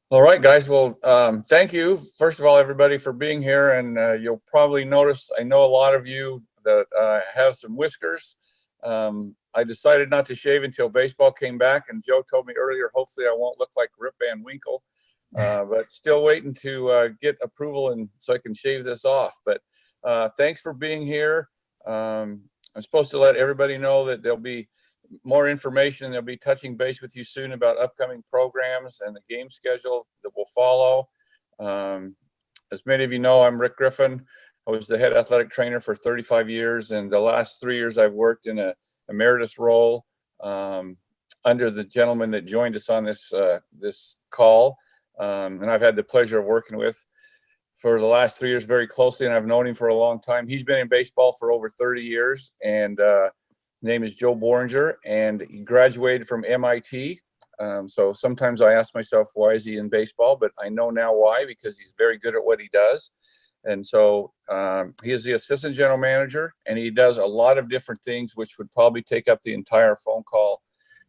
All right, guys. Well, thank you, first of all, everybody, for being here. And you'll probably notice, I know a lot of you that have some whiskers. I decided not to shave until baseball came back, and Joe told me earlier, hopefully I won't look like Rip Van Winkle. But still waiting to get approval and so I can shave this off. But thanks for being here. I'm supposed to let everybody know that there'll be more information. They'll be touching base with you soon about upcoming programs and the game schedule that will follow. As many of you know, I'm Rick Griffin. I was the head athletic trainer for 35 years, and the last 3 years I've worked in a emeritus role under the gentleman that joined us on this call, and I've had the pleasure of working with for the last 3 years very closely, and I've known him for a long time. He's been in baseball for over 30 years, and name is Joe Bohringer, and he graduated from MIT. So sometimes I ask myself, why is he in baseball? But I know now why, because he's very good at what he does. And so he is the assistant general manager, and he does a lot of different things, which would probably take up the entire phone call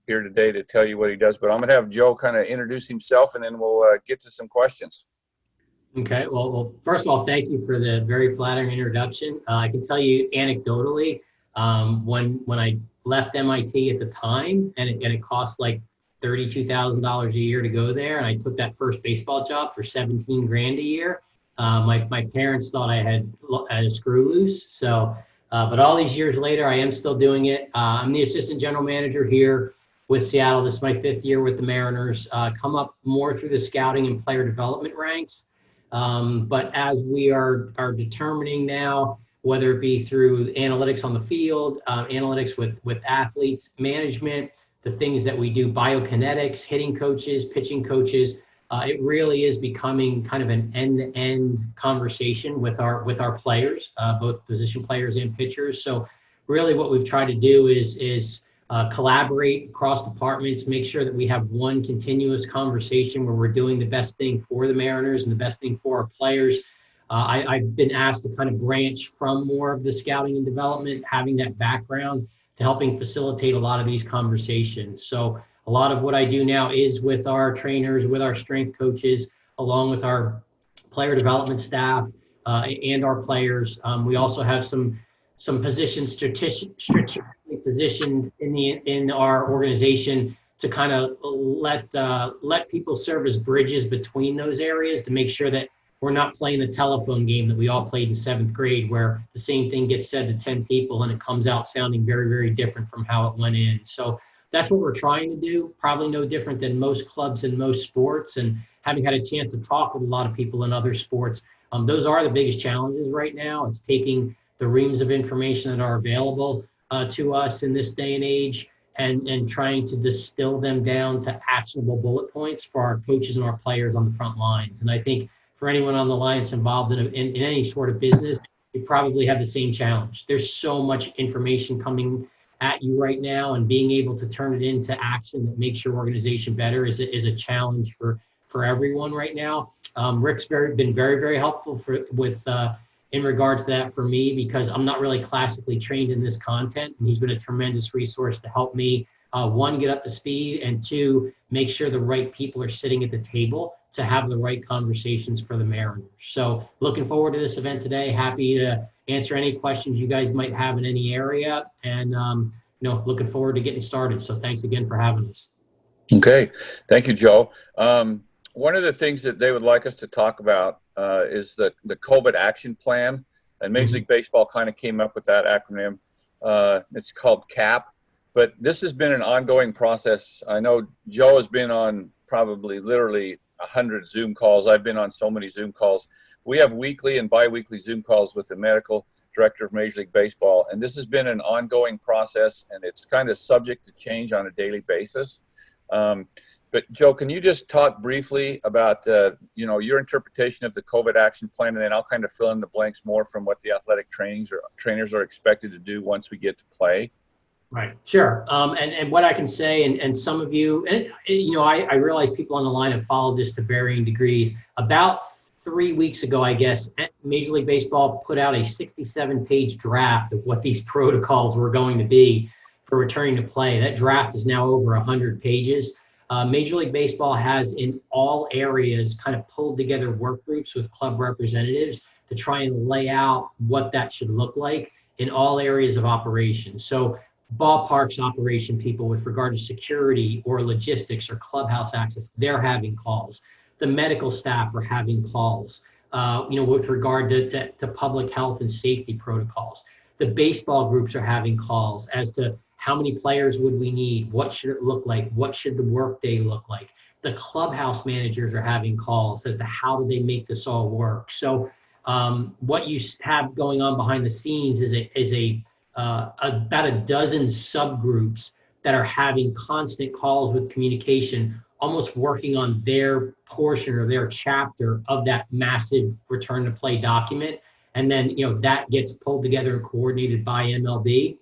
here today to tell you what he does. But I'm going to have Joe kind of introduce himself, and then we'll get to some questions. Okay. Well, first of all, thank you for the very flattering introduction. I can tell you anecdotally, when I left MIT at the time, and it cost like $32,000 a year to go there, and I took that first baseball job for 17 grand a year. My parents thought I had a screw loose. So, but all these years later, I am still doing it. I'm the assistant general manager here with Seattle. This is my 5th year with the Mariners. Come up more through the scouting and player development ranks. But as we are determining now, whether it be through analytics on the field, analytics with athletes, management, the things that we do, biokinetics, hitting coaches, pitching coaches, it really is becoming kind of an end-to-end conversation with our players, both position players and pitchers. So really what we've tried to do is collaborate across departments, make sure that we have one continuous conversation where we're doing the best thing for the Mariners and the best thing for our players. I've been asked to kind of branch from more of the scouting and development, having that background, to helping facilitate a lot of these conversations. So a lot of what I do now is with our trainers, with our strength coaches, along with our player development staff and our players. We also have some positions strategically positioned in our organization to kind of let people serve as bridges between those areas, to make sure that we're not playing the telephone game that we all played in 7th grade, where the same thing gets said to 10 people and it comes out sounding very, very different from how it went in. So that's what we're trying to do. Probably no different than most clubs and most sports. And having had a chance to talk with a lot of people in other sports, those are the biggest challenges right now. It's taking the reams of information that are available to us in this day and age, and trying to distill them down to actionable bullet points for our coaches and our players on the front lines. And I think for anyone on the line that's involved in any sort of business, you probably have the same challenge. There's so much information coming at you right now, and being able to turn it into action that makes your organization better is a challenge for everyone right now. Rick's been very, very helpful in regard to that for me, because I'm not really classically trained in this content, and he's been a tremendous resource to help me, one, get up to speed, and two, make sure the right people are sitting at the table to have the right conversations for the Mariners. So looking forward to this event today. Happy to answer any questions you guys might have in any area, and looking forward to getting started. So thanks again for having us. Okay, thank you, Joe. One of the things that they would like us to talk about is the COVID action plan, and Major League Baseball kind of came up with that acronym. It's called CAP, but this has been an ongoing process. I know Joe has been on probably literally 100 Zoom calls. I've been on so many Zoom calls. We have weekly and bi-weekly Zoom calls with the medical director of Major League Baseball, and this has been an ongoing process, and it's kind of subject to change on a daily basis. But Joe, can you just talk briefly about your interpretation of the COVID action plan, and then I'll kind of fill in the blanks more from what the athletic trainers are expected to do once we get to play. Right, sure. And what I can say, and some of you, and I realize people on the line have followed this to varying degrees. About 3 weeks ago, I guess, Major League Baseball put out a 67-page draft of what these protocols were going to be for returning to play. That draft is now over 100 pages. Major League Baseball has in all areas kind of pulled together work groups with club representatives to try and lay out what that should look like in all areas of operation. So ballparks operation people with regard to security or logistics or clubhouse access, they're having calls. The medical staff are having calls, with regard to public health and safety protocols. The baseball groups are having calls as to how many players would we need? What should it look like? What should the workday look like? The clubhouse managers are having calls as to how do they make this all work. So what you have going on behind the scenes is about a dozen subgroups that are having constant calls with communication, almost working on their portion or their chapter of that massive return to play document. And then, that gets pulled together and coordinated by MLB,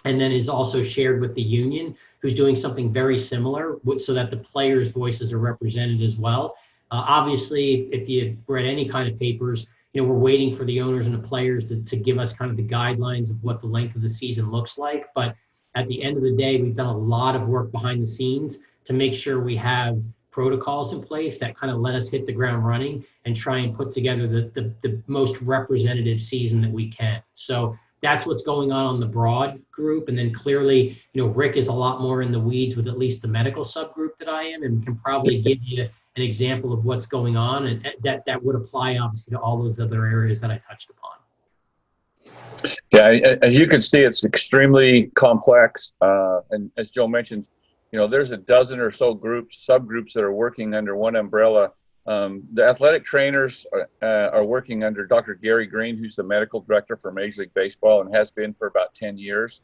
and then is also shared with the union, who's doing something very similar so that the players' voices are represented as well. Obviously, if you've read any kind of papers, we're waiting for the owners and the players to give us kind of the guidelines of what the length of the season looks like. But at the end of the day, we've done a lot of work behind the scenes to make sure we have protocols in place that kind of let us hit the ground running and try and put together the most representative season that we can. So that's what's going on the broad group. And then clearly, Rick is a lot more in the weeds with at least the medical subgroup that I am, and can probably give you an example of what's going on. And that would apply obviously to all those other areas that I touched upon. Yeah, as you can see, it's extremely complex. And as Joe mentioned, there's a dozen or so subgroups that are working under one umbrella. The athletic trainers are working under Dr. Gary Green, who's the medical director for Major League Baseball and has been for about 10 years.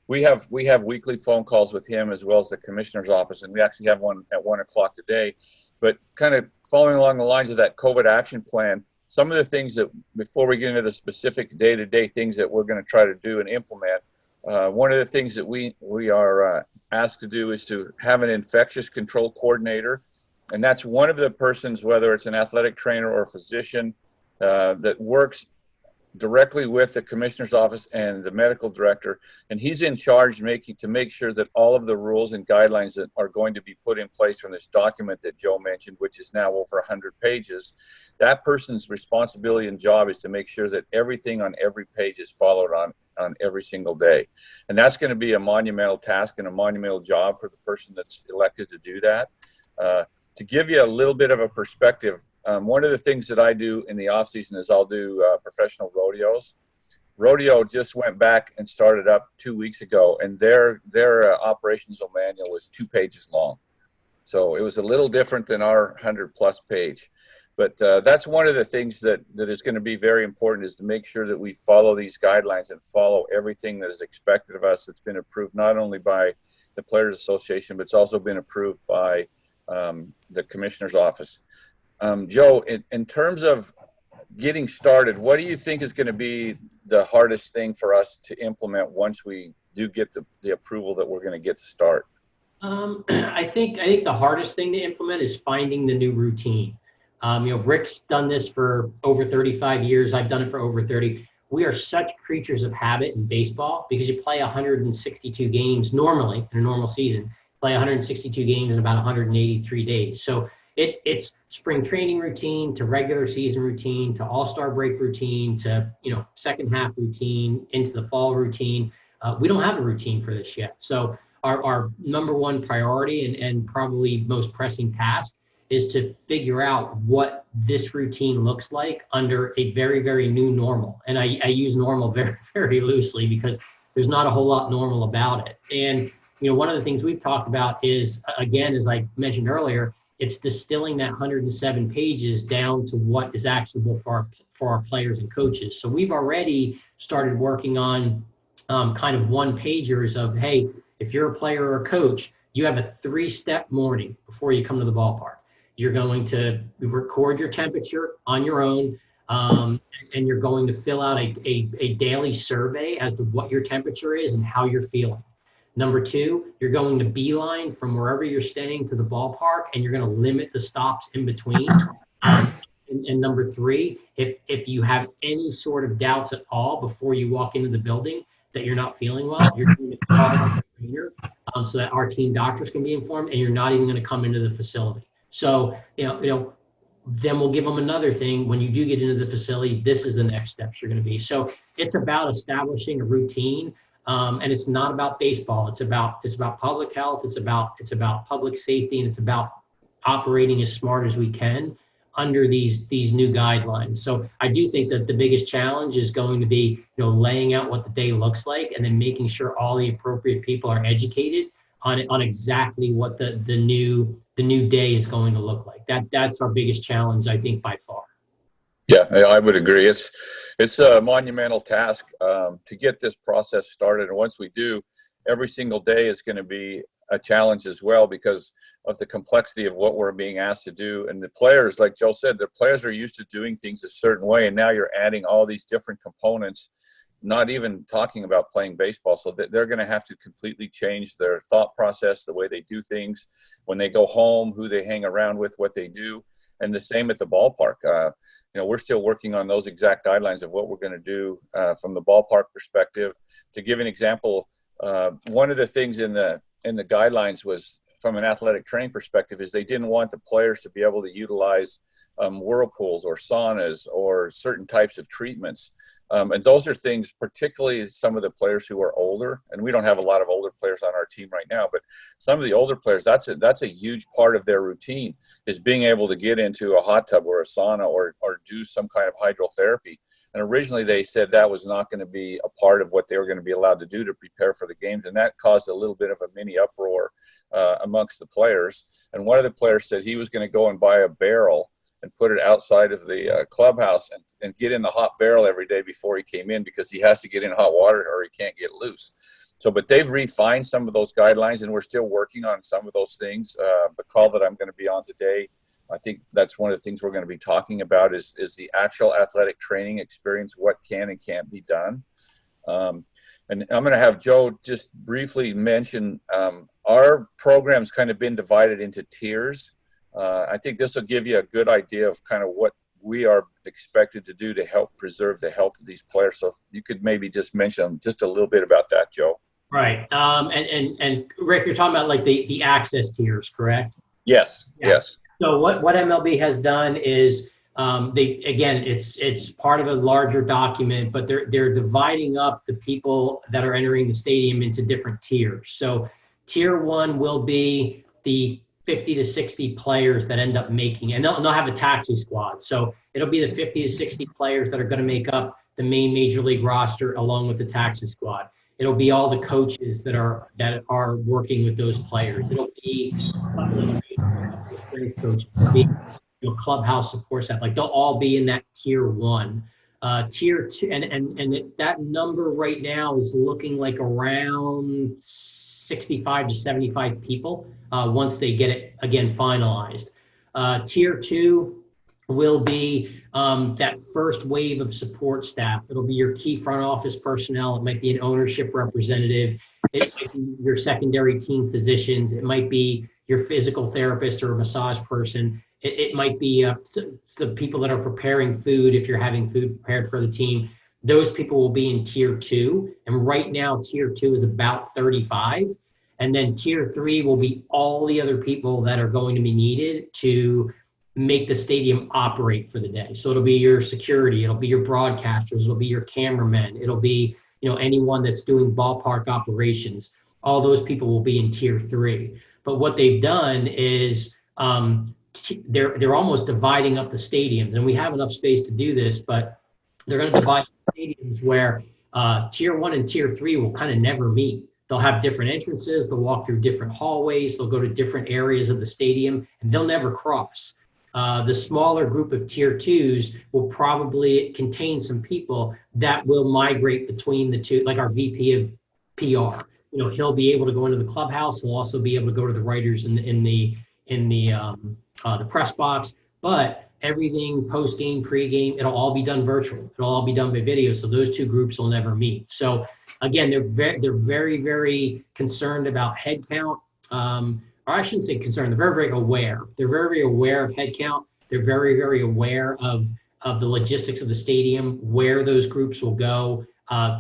We have weekly phone calls with him as well as the commissioner's office, and we actually have one at 1 o'clock today. But kind of following along the lines of that COVID action plan, some of the things that, before we get into the specific day-to-day things that we're going to try to do and implement, one of the things that we are asked to do is to have an infectious control coordinator. And that's one of the persons, whether it's an athletic trainer or a physician, that works directly with the commissioner's office and the medical director. And he's in charge to make sure that all of the rules and guidelines that are going to be put in place from this document that Joe mentioned, which is now over 100 pages, that person's responsibility and job is to make sure that everything on every page is followed on every single day. And that's going to be a monumental task and a monumental job for the person that's elected to do that. To give you a little bit of a perspective, one of the things that I do in the off season is I'll do professional rodeos. Rodeo just went back and started up 2 weeks ago, and their operational manual was 2 pages long. So it was a little different than our 100+ page. But that's one of the things that is going to be very important, is to make sure that we follow these guidelines and follow everything that is expected of us. It's been approved not only by the Players Association, but it's also been approved by the commissioner's office. Joe, in terms of getting started, what do you think is going to be the hardest thing for us to implement once we do get the approval that we're going to get to start? I think the hardest thing to implement is finding the new routine. Rick's done this for over 35 years. I've done it for over 30. We are such creatures of habit in baseball because you play 162 games normally in a normal season. Play 162 games in about 183 days. So it's spring training routine to regular season routine to all-star break routine to second half routine into the fall routine. We don't have a routine for this yet. So our number one priority and probably most pressing task is to figure out what this routine looks like under a very, very new normal. And I use normal very, very loosely because there's not a whole lot normal about it. And one of the things we've talked about is, again, as I mentioned earlier, it's distilling that 107 pages down to what is actionable for our players and coaches. So we've already started working on kind of one-pagers of, hey, if you're a player or a coach, you have a 3-step morning before you come to the ballpark. You're going to record your temperature on your own, and you're going to fill out a daily survey as to what your temperature is and how you're feeling. Number 2, you're going to beeline from wherever you're staying to the ballpark, and you're going to limit the stops in between. And number 3, if you have any sort of doubts at all before you walk into the building that you're not feeling well, you're going to call the trainer so that our team doctors can be informed, and you're not even going to come into the facility. So, then we'll give them another thing. When you do get into the facility, this is the next steps you're going to be. So it's about establishing a routine. And it's not about baseball. It's about public health. It's about public safety, and it's about operating as smart as we can under these new guidelines. So I do think that the biggest challenge is going to be, laying out what the day looks like, and then making sure all the appropriate people are educated on exactly what the new day is going to look like. That's our biggest challenge, I think, by far. Yeah, I would agree. It's a monumental task to get this process started. And once we do, every single day is going to be a challenge as well, because of the complexity of what we're being asked to do. And the players, like Joe said, the players are used to doing things a certain way. And now you're adding all these different components, not even talking about playing baseball. So they're going to have to completely change their thought process, the way they do things, when they go home, who they hang around with, what they do. And the same at the ballpark. We're still working on those exact guidelines of what we're going to do from the ballpark perspective. To give an example, one of the things in the guidelines was, from an athletic training perspective, is they didn't want the players to be able to utilize whirlpools or saunas or certain types of treatments. And those are things, particularly some of the players who are older, and we don't have a lot of older players on our team right now, but some of the older players, that's a huge part of their routine, is being able to get into a hot tub or a sauna or do some kind of hydrotherapy. And originally they said that was not going to be a part of what they were going to be allowed to do to prepare for the games. And that caused a little bit of a mini uproar amongst the players. And one of the players said he was going to go and buy a barrel and put it outside of the clubhouse and get in the hot barrel every day before he came in, because he has to get in hot water or he can't get loose. So, but they've refined some of those guidelines, and we're still working on some of those things. The call that I'm going to be on today, I think that's one of the things we're going to be talking about is the actual athletic training experience, what can and can't be done. And I'm going to have Joe just briefly mention our program's kind of been divided into tiers. I think this will give you a good idea of kind of what we are expected to do to help preserve the health of these players. So if you could maybe just mention just a little bit about that, Joe. Right. And Rick, you're talking about like the access tiers, correct? Yes. Yeah. Yes. So what MLB has done is it's part of a larger document, but they're dividing up the people that are entering the stadium into different tiers. So tier 1 will be the 50 to 60 players that end up making, and they'll have a taxi squad. So it'll be the 50 to 60 players that are going to make up the main major league roster along with the taxi squad. It'll be all the coaches that are working with those players. It'll be coaches, clubhouse support staff. Like, they'll all be in that tier 1. Tier 2, and that number right now is looking like around 65 to 75 people once they get it again finalized. Tier 2 will be that first wave of support staff. It'll be your key front office personnel. It might be an ownership representative. It might be your secondary team physicians. It might be your physical therapist or a massage person. It might be the people that are preparing food if you're having food prepared for the team. Those people will be in tier 2. And right now, tier 2 is about 35. And then tier 3 will be all the other people that are going to be needed to make the stadium operate for the day. So it'll be your security, it'll be your broadcasters, it'll be your cameramen, it'll be anyone that's doing ballpark operations. All those people will be in tier 3. But what they've done is they're almost dividing up the stadiums, and we have enough space to do this, but they're going to divide stadiums where tier 1 and tier 3 will kind of never meet. They'll have different entrances, they'll walk through different hallways, they'll go to different areas of the stadium, and they'll never cross. The smaller group of tier 2s will probably contain some people that will migrate between the two, like our VP of PR. He'll be able to go into the clubhouse. He'll also be able to go to the writers in the press box. But everything post-game, pre-game, it'll all be done virtual. It'll all be done by video. So those two groups will never meet. So again, they're very, very concerned about head count. Or I shouldn't say concerned. They're very, very aware. They're very, very aware of head count. They're very, very aware of the logistics of the stadium, where those groups will go.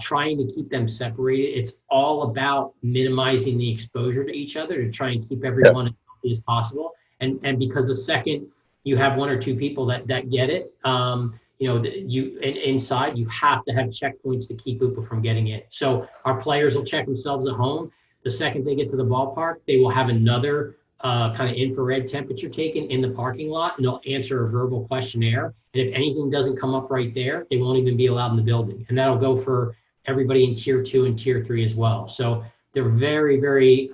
trying to keep them separated. It's all about minimizing the exposure to each other to try and keep everyone as healthy as possible. And because the second you have one or two people that get it, inside, you have to have checkpoints to keep people from getting it. So our players will check themselves at home. The second they get to the ballpark, they will have another kind of infrared temperature taken in the parking lot, and they'll answer a verbal questionnaire. And if anything doesn't come up right there, they won't even be allowed in the building. And that'll go for everybody in tier 2 and tier 3 as well. So they're very, very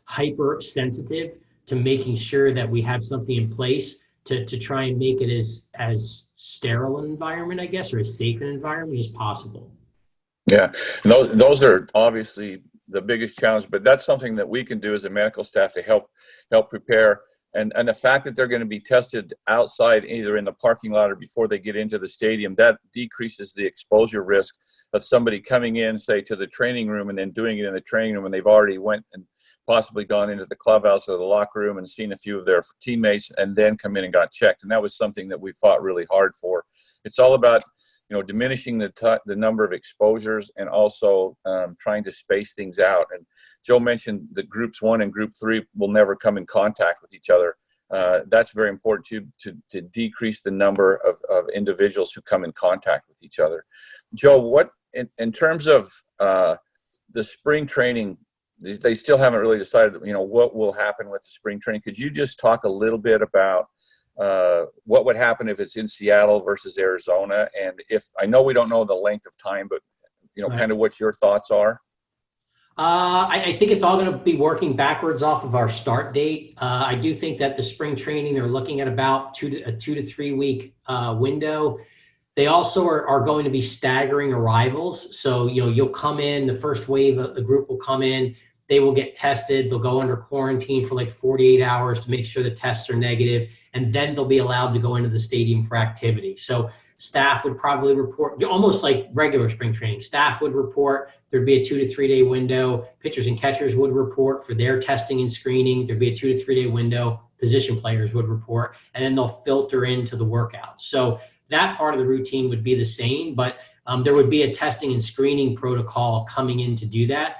hypersensitive to making sure that we have something in place to try and make it as sterile an environment, I guess, or as safe an environment as possible. Yeah, and those are obviously the biggest challenge, but that's something that we can do as a medical staff to help prepare. And the fact that they're going to be tested outside, either in the parking lot or before they get into the stadium, that decreases the exposure risk of somebody coming in, say, to the training room and then doing it in the training room, and they've already went and possibly gone into the clubhouse or the locker room and seen a few of their teammates and then come in and got checked. And that was something that we fought really hard for. It's all about, diminishing the number of exposures and also trying to space things out. And Joe mentioned that groups 1 and group 3 will never come in contact with each other. That's very important to decrease the number of individuals who come in contact with each other. Joe, what in terms of the spring training, they still haven't really decided, what will happen with the spring training. Could you just talk a little bit about what would happen if it's in Seattle versus Arizona? And if, I know we don't know the length of time, but kind of what your thoughts are. I think it's all going to be working backwards off of our start date. I do think that the spring training, they're looking at about a 2 to 3 week window. They also are going to be staggering arrivals. So, you'll come in, the first wave of the group will come in, they will get tested, they'll go under quarantine for like 48 hours to make sure the tests are negative, and then they'll be allowed to go into the stadium for activity. So staff would probably report, almost like regular spring training. Staff would report, there'd be a 2 to 3 day window. Pitchers and catchers would report for their testing and screening. There'd be a 2 to 3 day window. Position players would report, and then they'll filter into the workouts. So that part of the routine would be the same, but there would be a testing and screening protocol coming in to do that.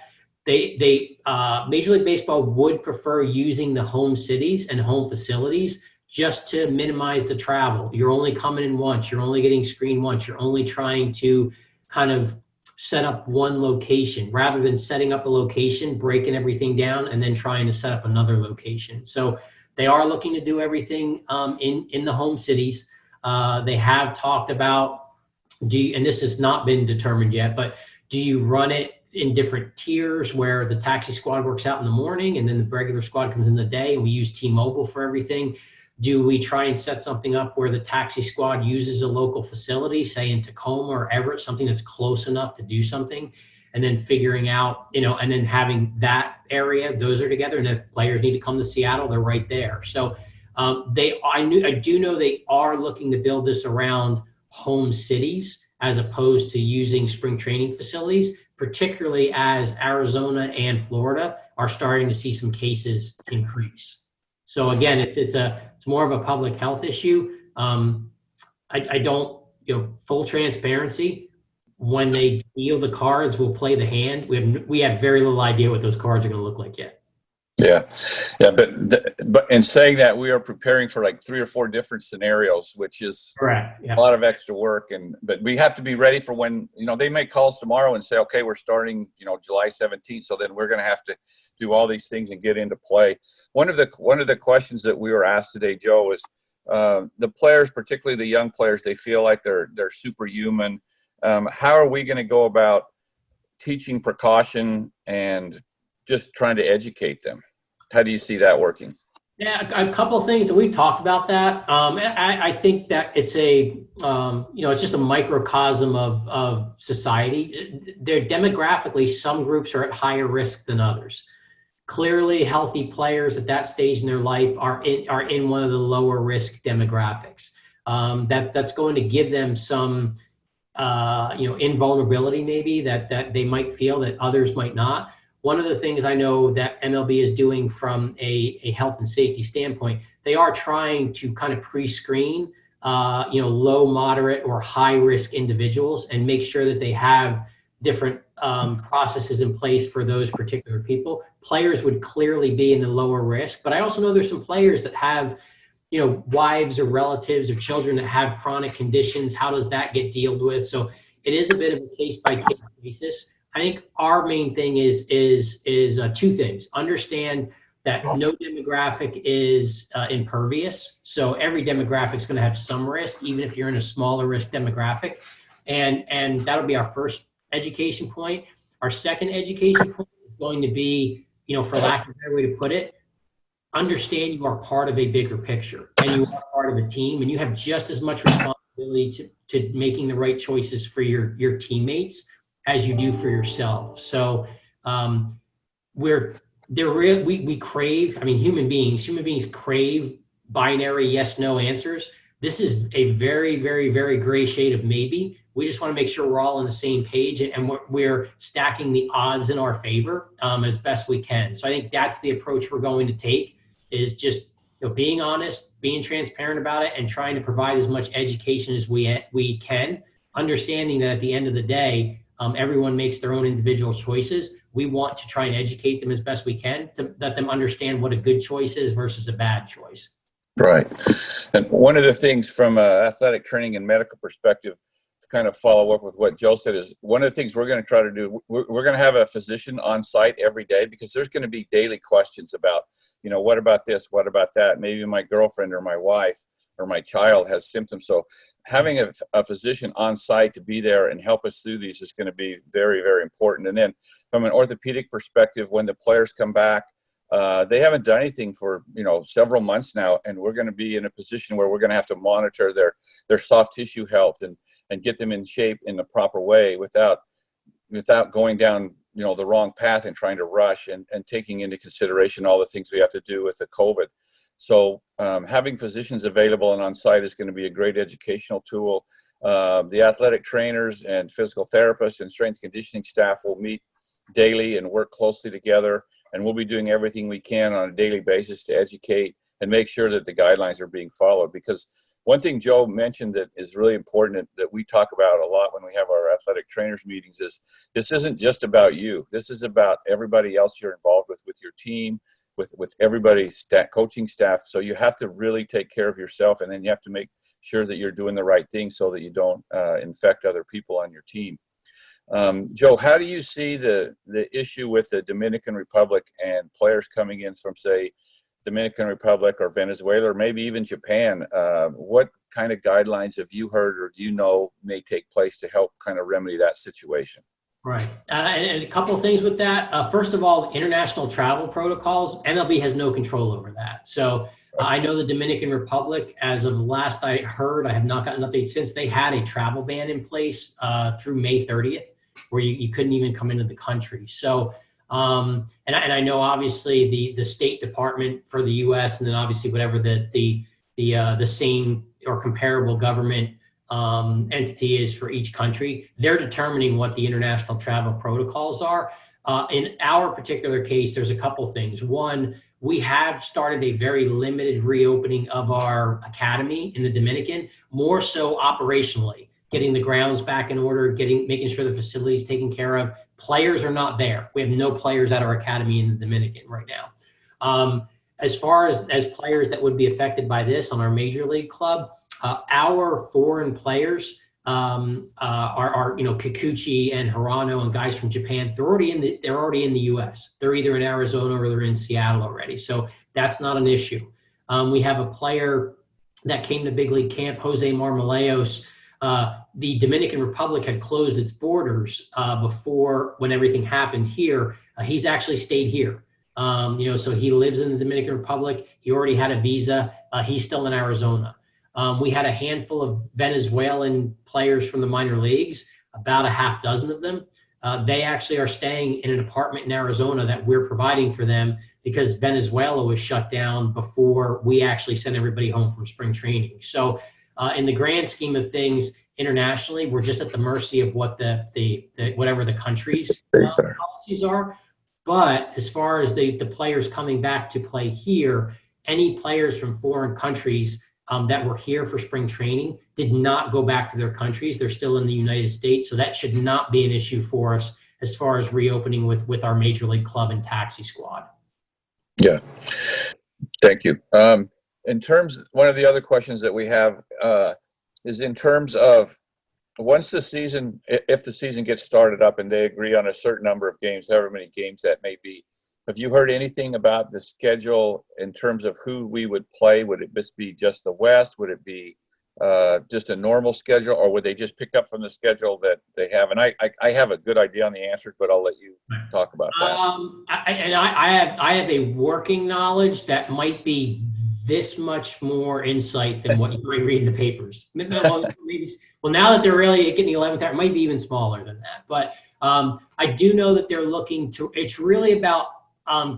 Major League Baseball would prefer using the home cities and home facilities just to minimize the travel. You're only coming in once, you're only getting screened once, you're only trying to kind of set up one location rather than setting up a location, breaking everything down, and then trying to set up another location. So they are looking to do everything in the home cities. They have talked about, and this has not been determined yet, but do you run it in different tiers where the taxi squad works out in the morning and then the regular squad comes in the day, and we use T-Mobile for everything? Do we try and set something up where the taxi squad uses a local facility, say in Tacoma or Everett, something that's close enough to do something, and then figuring out, and then having that area, those are together, and if players need to come to Seattle, they're right there. So I do know they are looking to build this around home cities as opposed to using spring training facilities, particularly as Arizona and Florida are starting to see some cases increase. So again, it's more of a public health issue. I don't, full transparency, when they deal the cards, we'll play the hand. We have very little idea what those cards are going to look like yet. Yeah, but in saying that, we are preparing for like 3 or 4 different scenarios, which is correct. Yeah. A lot of extra work. But we have to be ready for when, they make calls tomorrow and say, okay, we're starting, July 17th. So then we're going to have to do all these things and get into play. One of the questions that we were asked today, Joe, is the players, particularly the young players, they feel like they're superhuman. How are we going to go about teaching precaution and just trying to educate them? How do you see that working? Yeah, a couple of things that we've talked about that. I think that it's it's just a microcosm of society. They're demographically, some groups are at higher risk than others. Clearly, healthy players at that stage in their life are in one of the lower risk demographics. That's going to give them some invulnerability maybe that they might feel that others might not. One of the things I know that MLB is doing from a health and safety standpoint, they are trying to kind of pre-screen low, moderate, or high risk individuals, and make sure that they have different processes in place for those particular people. Players would clearly be in the lower risk, but I also know there's some players that have, wives or relatives or children that have chronic conditions. How does that get dealt with? So it is a bit of a case by case basis. I think our main thing is two things. Understand that no demographic is impervious. So every demographic is going to have some risk, even if you're in a smaller risk demographic. And that'll be our first education point. Our second education point is going to be, for lack of a better way to put it, understand you are part of a bigger picture and you are part of a team, and you have just as much responsibility to making the right choices for your teammates as you do for yourself. So we crave, human beings crave binary yes, no answers. This is a very, very, very gray shade of maybe. We just want to make sure we're all on the same page and we're stacking the odds in our favor as best we can. So I think that's the approach we're going to take, is just being honest, being transparent about it, and trying to provide as much education as we can, understanding that at the end of the day, everyone makes their own individual choices. We want to try and educate them as best we can to let them understand what a good choice is versus a bad choice. Right. And one of the things from an athletic training and medical perspective, to kind of follow up with what Joe said, is one of the things we're going to try to do, we're going to have a physician on site every day, because there's going to be daily questions about, what about this? What about that? Maybe my girlfriend or my wife or my child has symptoms. So having a physician on site to be there and help us through these is going to be very, very important. And then from an orthopedic perspective, when the players come back, they haven't done anything for several months now, and we're going to be in a position where we're going to have to monitor their soft tissue health and get them in shape in the proper way without going down the wrong path and trying to rush and taking into consideration all the things we have to do with the COVID. So having physicians available and on site is going to be a great educational tool. The athletic trainers and physical therapists and strength conditioning staff will meet daily and work closely together, and we'll be doing everything we can on a daily basis to educate and make sure that the guidelines are being followed. Because one thing Joe mentioned that is really important that we talk about a lot when we have our athletic trainers meetings is this isn't just about you. This is about everybody else you're involved with your team, with everybody's coaching staff. So you have to really take care of yourself, and then you have to make sure that you're doing the right thing so that you don't infect other people on your team. Joe, how do you see the issue with the Dominican Republic and players coming in from, say, Dominican Republic or Venezuela or maybe even Japan? What kind of guidelines have you heard or do you know may take place to help kind of remedy that situation? Right. And a couple of things with that. First of all, international travel protocols, MLB has no control over that. So I know the Dominican Republic, as of last I heard, I have not gotten an update since, they had a travel ban in place through May 30th, where you couldn't even come into the country. So, and I know obviously the State Department for the U.S. and then obviously whatever the same or comparable government entity is for each country, they're determining what the international travel protocols are. In our particular case, there's a couple things. One, we have started a very limited reopening of our academy in the Dominican, more so operationally, getting the grounds back in order, making sure the facility is taken care of. Players are not there. We have no players at our academy in the Dominican right now. As far as players that would be affected by this on our major league club, our foreign players are Kikuchi and Hirano and guys from Japan. They're already in the U.S. They're either in Arizona or they're in Seattle already. So that's not an issue. We have a player that came to big league camp, Jose Marmoleos. The Dominican Republic had closed its borders before when everything happened here. He's actually stayed here. So he lives in the Dominican Republic. He already had a visa. He's still in Arizona. We had a handful of Venezuelan players from the minor leagues, about a half dozen of them. They actually are staying in an apartment in Arizona that we're providing for them because Venezuela was shut down before we actually sent everybody home from spring training. So in the grand scheme of things, internationally, we're just at the mercy of what whatever the country's policies are. But as far as the players coming back to play here, any players from foreign countries that were here for spring training did not go back to their countries. They're still in the United States. So that should not be an issue for us as far as reopening with our major league club and taxi squad. Yeah, thank you. One of the other questions that we have is in terms of once the season, if the season gets started up and they agree on a certain number of games, however many games that may be, have you heard anything about the schedule in terms of who we would play? Would it be just the West? Would it be just a normal schedule, or would they just pick up from the schedule that they have? And I have a good idea on the answers, but I'll let you talk about that. I have a working knowledge that might be this much more insight than what you might read in the papers. Well, now that they're really getting the 11th hour, it might be even smaller than that. But I do know that they're looking to, it's really about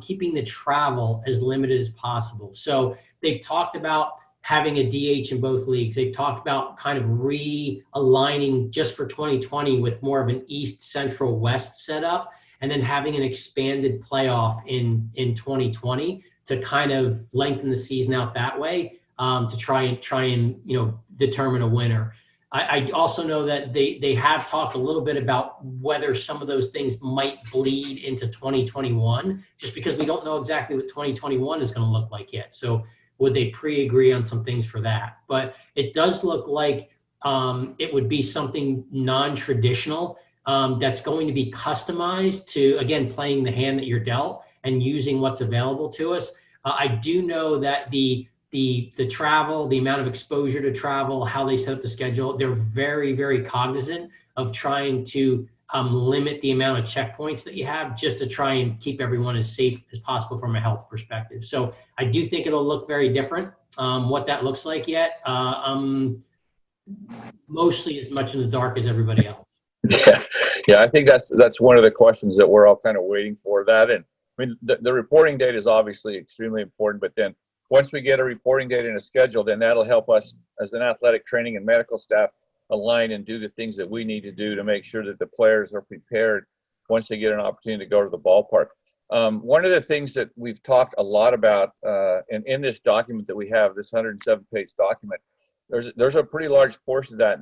keeping the travel as limited as possible. So they've talked about having a DH in both leagues. They've talked about kind of realigning just for 2020 with more of an East, Central, West setup, and then having an expanded playoff in 2020 to kind of lengthen the season out that way, to try and determine a winner. I also know that they have talked a little bit about whether some of those things might bleed into 2021, just because we don't know exactly what 2021 is going to look like yet. So would they pre-agree on some things for that? But it does look like it would be something non-traditional that's going to be customized to, again, playing the hand that you're dealt and using what's available to us. I do know that the travel, the amount of exposure to travel, how they set up the schedule, they're very, very cognizant of trying to limit the amount of checkpoints that you have, just to try and keep everyone as safe as possible from a health perspective. So I do think it'll look very different. What that looks like yet, I'm mostly as much in the dark as everybody else. Yeah, I think that's one of the questions that we're all kind of waiting for. That, and I mean, the reporting date is obviously extremely important, but then once we get a reporting date and a schedule, then that'll help us as an athletic training and medical staff align and do the things that we need to do to make sure that the players are prepared once they get an opportunity to go to the ballpark. One of the things that we've talked a lot about, and in this document that we have, this 107-page document, there's a pretty large portion of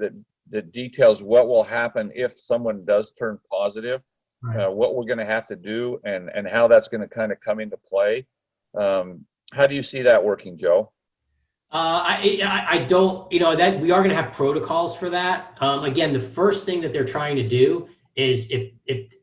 that details what will happen if someone does turn positive, right. What we're going to have to do, and how that's going to kind of come into play. How do you see that working, Joe? I don't, that we are going to have protocols for that. Again, the first thing that they're trying to do is if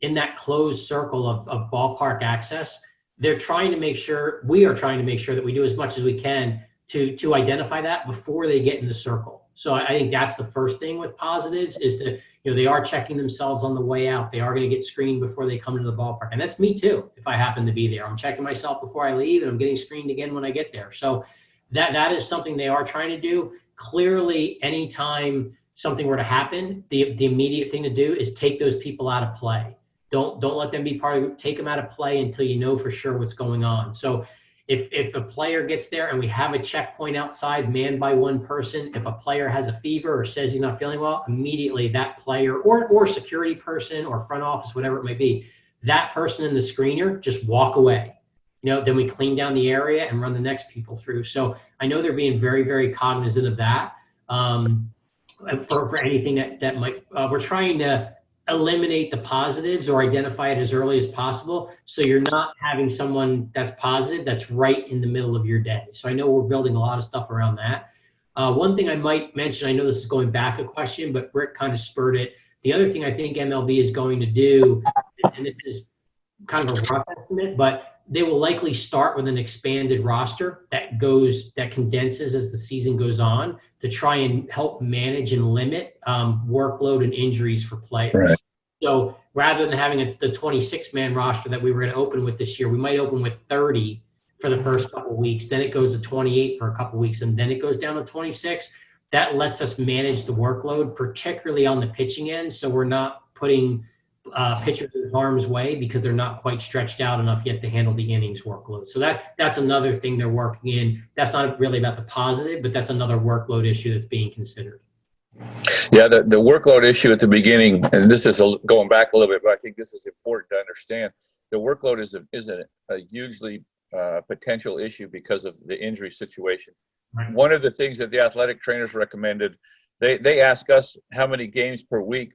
in that closed circle of ballpark access, we are trying to make sure that we do as much as we can to identify that before they get in the circle. So I think that's the first thing with positives is to, they are checking themselves on the way out. They are going to get screened before they come into the ballpark. And that's me too. If I happen to be there, I'm checking myself before I leave, and I'm getting screened again when I get there. So that is something they are trying to do. Clearly, anytime something were to happen, the immediate thing to do is take those people out of play. Don't let them be part of it. Take them out of play until you know for sure what's going on. So if a player gets there and we have a checkpoint outside manned by one person, if a player has a fever or says he's not feeling well, immediately that player or security person or front office, whatever it may be, that person and the screener just walk away. Then we clean down the area and run the next people through. So I know they're being very, very cognizant of that. For anything that might, we're trying to eliminate the positives or identify it as early as possible, so you're not having someone that's positive that's right in the middle of your day. So I know we're building a lot of stuff around that. One thing I might mention, I know this is going back a question, but Rick kind of spurred it. The other thing I think MLB is going to do, and this is kind of a rough estimate, but they will likely start with an expanded roster that condenses as the season goes on to try and help manage and limit workload and injuries for players. Right. So rather than having the 26-man roster that we were going to open with this year, we might open with 30 for the first couple of weeks. Then it goes to 28 for a couple of weeks, and then it goes down to 26. That lets us manage the workload, particularly on the pitching end, so we're not putting pitchers in harm's way because they're not quite stretched out enough yet to handle the innings workload. So that's another thing they're working in. That's not really about the positive, but that's another workload issue that's being considered. Yeah, the workload issue at the beginning, and this is going back a little bit, but I think this is important to understand. The workload is a hugely potential issue because of the injury situation. Right. one of the things that the athletic trainers recommended, they asked us how many games per week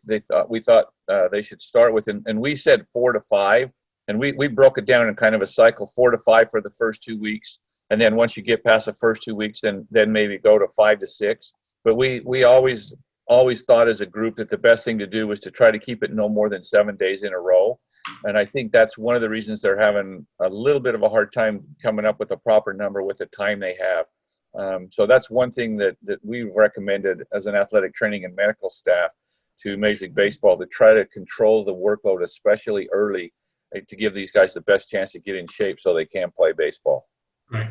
we thought they should start with, and we said 4 to 5, and we broke it down in kind of a cycle, 4 to 5 for the first 2 weeks, and then once you get past the first 2 weeks, then maybe go to 5 to 6. But we always thought as a group that the best thing to do was to try to keep it no more than 7 days in a row. And I think that's one of the reasons they're having a little bit of a hard time coming up with a proper number with the time they have. So that's one thing that we've recommended as an athletic training and medical staff to Major League Baseball, to try to control the workload, especially early, to give these guys the best chance to get in shape so they can play baseball. Right.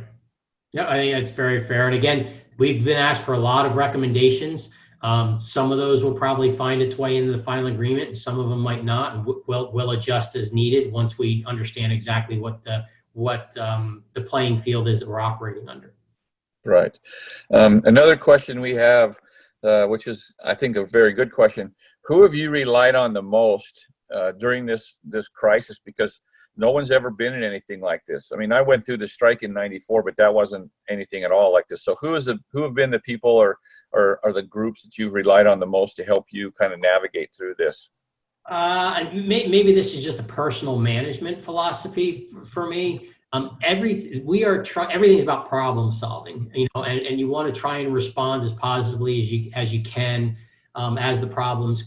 Yeah, I think that's very fair. And again, we've been asked for a lot of recommendations. Some of those will probably find its way into the final agreement, and some of them might not. And we'll adjust as needed once we understand exactly what the playing field is that we're operating under. Right. Another question we have, which is, I think, a very good question. Who have you relied on the most during this crisis? Because no one's ever been in anything like this. I mean, I went through the strike in '94, but that wasn't anything at all like this. So who have been the people or the groups that you've relied on the most to help you kind of navigate through this? Maybe this is just a personal management philosophy for me. Everything's about problem solving, and you want to try and respond as positively as you can as the problems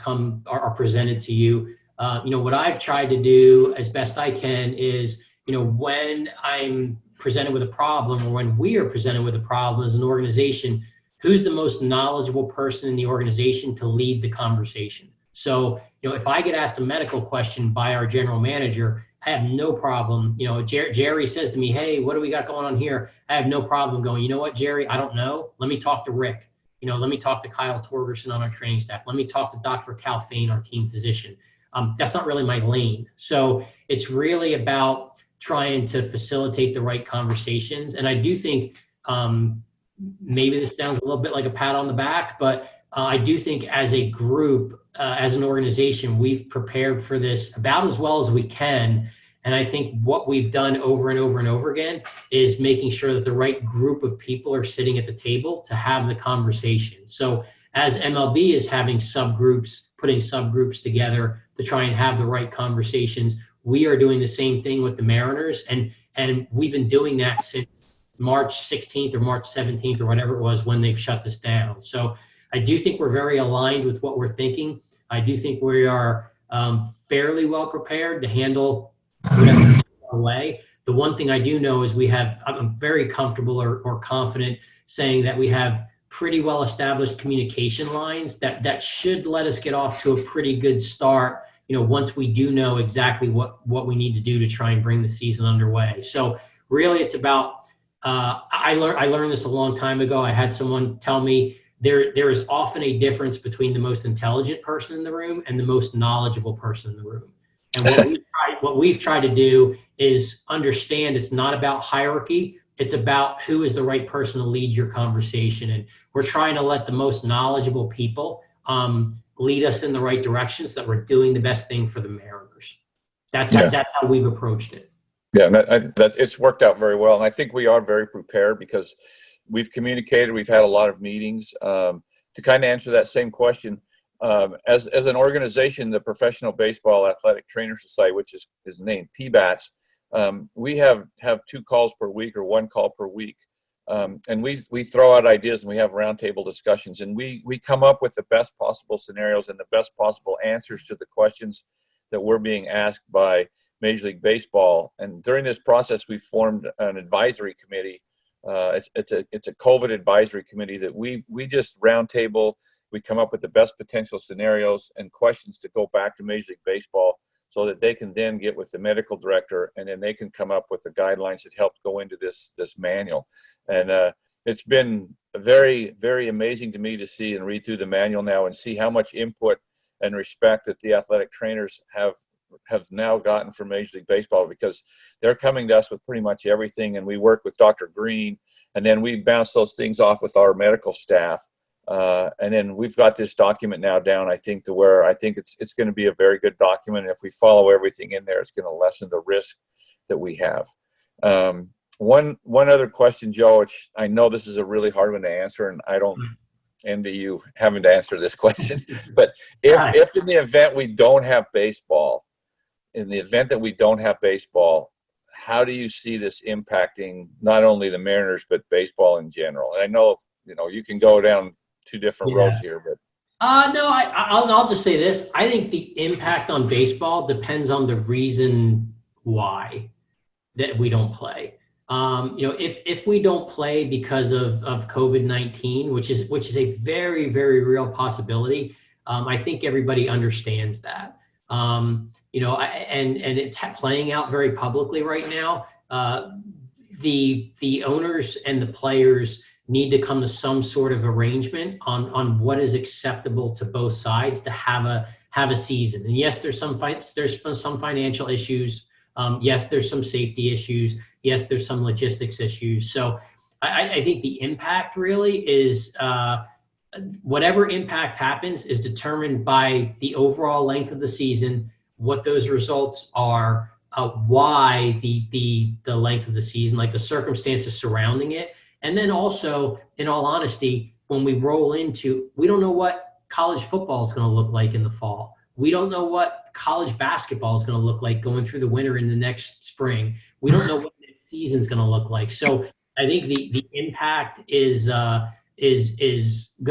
are presented to you. What I've tried to do as best I can is, when I'm presented with a problem, or when we are presented with a problem as an organization, who's the most knowledgeable person in the organization to lead the conversation. So, if I get asked a medical question by our general manager, I have no problem. Jerry says to me, "Hey, what do we got going on here?" I have no problem going, "You know what, Jerry, I don't know. Let me talk to Rick. Let me talk to Kyle Torgerson on our training staff. Let me talk to Dr. Cal Fain, our team physician." That's not really my lane. So it's really about trying to facilitate the right conversations. And I do think maybe this sounds a little bit like a pat on the back, but I do think as a group, as an organization, we've prepared for this about as well as we can. And I think what we've done over and over and over again is making sure that the right group of people are sitting at the table to have the conversation. So as MLB is having subgroups, putting subgroups together to try and have the right conversations, we are doing the same thing with the Mariners. And we've been doing that since March 16th or March 17th or whatever it was when they've shut this down. So I do think we're very aligned with what we're thinking. I do think we are fairly well prepared to handle whatever comes our way. The one thing I do know is I'm very comfortable or confident saying that we have pretty well established communication lines that should let us get off to a pretty good start, once we do know exactly what we need to do to try and bring the season underway. So really it's about, I learned this a long time ago. I had someone tell me there is often a difference between the most intelligent person in the room and the most knowledgeable person in the room. And what we've tried to do is understand it's not about hierarchy. It's about who is the right person to lead your conversation. And we're trying to let the most knowledgeable people lead us in the right direction so that we're doing the best thing for the Mariners. That's how we've approached it. Yeah, that it's worked out very well. And I think we are very prepared because we've communicated, we've had a lot of meetings to kind of answer that same question. As an organization, the Professional Baseball Athletic Trainer Society, which is named PBATS, we have 2 calls per week or 1 call per week. And we throw out ideas and we have roundtable discussions, and we come up with the best possible scenarios and the best possible answers to the questions that we're being asked by Major League Baseball. And during this process, we formed an advisory committee. It's a COVID advisory committee that we just roundtable. We come up with the best potential scenarios and questions to go back to Major League Baseball so that they can then get with the medical director, and then they can come up with the guidelines that help go into this manual. And it's been very, very amazing to me to see and read through the manual now and see how much input and respect that the athletic trainers have now gotten from Major League Baseball, because they're coming to us with pretty much everything, and we work with Dr. Green, and then we bounce those things off with our medical staff. And then we've got this document now down, I think, to where I think it's going to be a very good document. And if we follow everything in there, it's going to lessen the risk that we have. One other question, Joe, which I know this is a really hard one to answer, and I don't envy you having to answer this question. But if in the event we don't have baseball, in the event that we don't have baseball, how do you see this impacting not only the Mariners but baseball in general? And I know you can go down two different roads here, but no, I'll just say this. I think the impact on baseball depends on the reason why that we don't play. If we don't play because of COVID-19, which is a very, very real possibility, I think everybody understands that. And it's playing out very publicly right now. The owners and the players need to come to some sort of arrangement on what is acceptable to both sides to have a season. And yes, there's some financial issues. Yes, there's some safety issues. Yes, there's some logistics issues. So I think the impact really is whatever impact happens is determined by the overall length of the season, what those results are, why the length of the season, like the circumstances surrounding it. And then also, in all honesty, when we roll into, we don't know what college football is going to look like in the fall. We don't know what college basketball is going to look like going through the winter in the next spring. We don't know what next season is going to look like. So I think the impact is going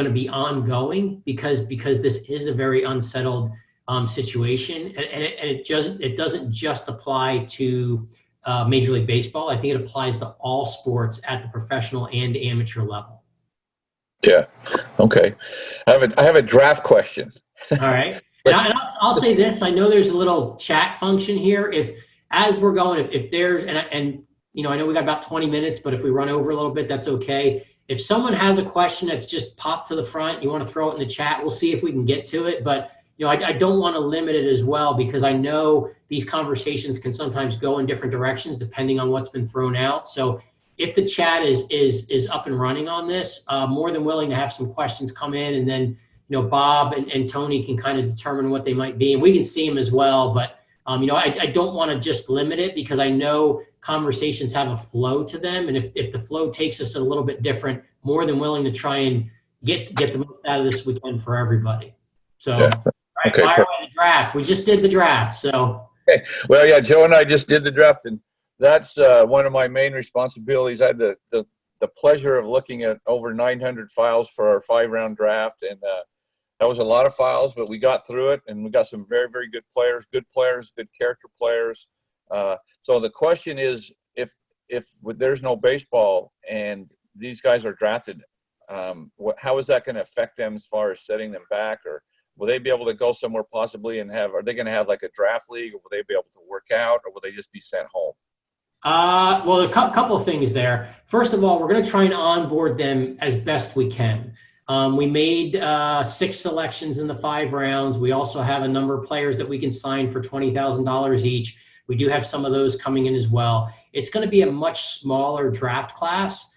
to be ongoing because this is a very unsettled situation, and it doesn't just apply to Major League Baseball. I think it applies to all sports at the professional and amateur level. Yeah. Okay. I have a draft question. All right. And I'll say this. I know there's a little chat function here. As we're going, if there's, and I know we got about 20 minutes, but if we run over a little bit, that's okay. If someone has a question that's just popped to the front, you want to throw it in the chat, we'll see if we can get to it. But I don't want to limit it as well, because I know these conversations can sometimes go in different directions depending on what's been thrown out. So if the chat is up and running on this, more than willing to have some questions come in, and then Bob and Tony can kind of determine what they might be, and we can see them as well. But I don't want to just limit it, because I know conversations have a flow to them, and if the flow takes us a little bit different, more than willing to try and get the most out of this weekend for everybody. So. Yeah. Right, Okay. fire away the draft. We just did the draft, so. Okay. Well, yeah, Joe and I just did the draft, and that's one of my main responsibilities. I had the pleasure of looking at over 900 files for our 5-round draft, and that was a lot of files, but we got through it, and we got some very, very good players, good character players. So the question is, if there's no baseball and these guys are drafted, how is that going to affect them as far as setting them back, or will they be able to go somewhere possibly and are they going to have like a draft league, or will they be able to work out, or will they just be sent home? Well, a couple of things there. First of all, we're going to try and onboard them as best we can. We made 6 selections in the 5 rounds. We also have a number of players that we can sign for $20,000 each. We do have some of those coming in as well. It's going to be a much smaller draft class.